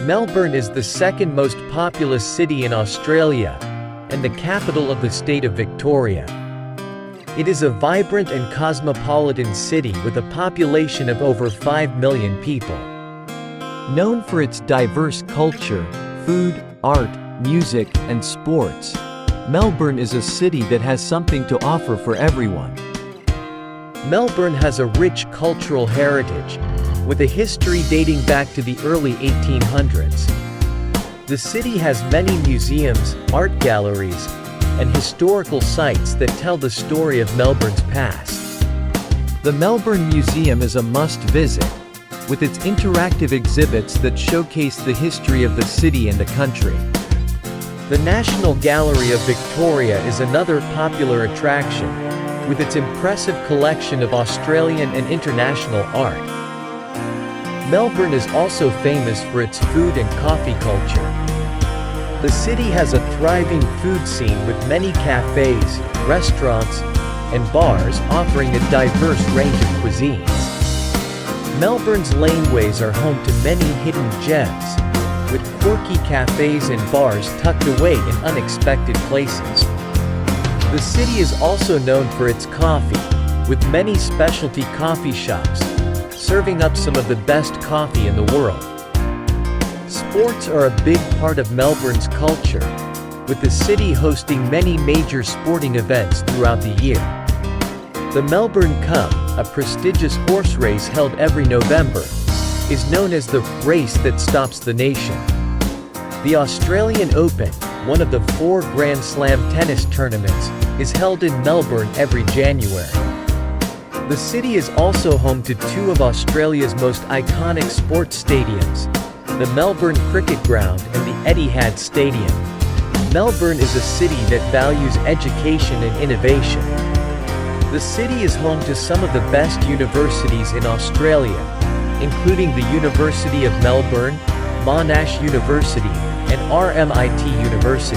Melbourne is the second most populous city in Australia, and the capital of the state of Victoria. It is a vibrant and cosmopolitan city with a population of over 5 million people. Known for its diverse culture, food, art, music, and sports, Melbourne is a city that has something to offer for everyone. Melbourne has a rich cultural heritage, with a history dating back to the early 1800s. The city has many museums, art galleries, and historical sites that tell the story of Melbourne's past. The Melbourne Museum is a must-visit, with its interactive exhibits that showcase the history of the city and the country. The National Gallery of Victoria is another popular attraction, with its impressive collection of Australian and international art. Melbourne is also famous for its food and coffee culture. The city has a thriving food scene with many cafes, restaurants, and bars offering a diverse range of cuisines. Melbourne's laneways are home to many hidden gems, with quirky cafes and bars tucked away in unexpected places. The city is also known for its coffee, with many specialty coffee shops, serving up some of the best coffee in the world. Sports are a big part of Melbourne's culture, with the city hosting many major sporting events throughout the year. The Melbourne Cup, a prestigious horse race held every November, is known as the race that stops the nation. The Australian Open, one of the 4 Grand Slam tennis tournaments, is held in Melbourne every January. The city is also home to 2 of Australia's most iconic sports stadiums, the Melbourne Cricket Ground and the Etihad Stadium. Melbourne is a city that values education and innovation. The city is home to some of the best universities in Australia, including the University of Melbourne, Monash University, and RMIT University.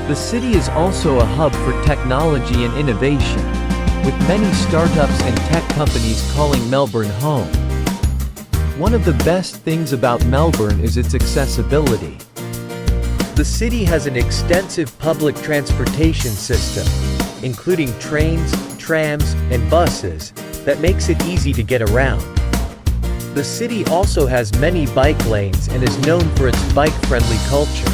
The city is also a hub for technology and innovation, with many startups and tech companies calling Melbourne home. One of the best things about Melbourne is its accessibility. The city has an extensive public transportation system, including trains, trams, and buses, that makes it easy to get around. The city also has many bike lanes and is known for its bike-friendly culture.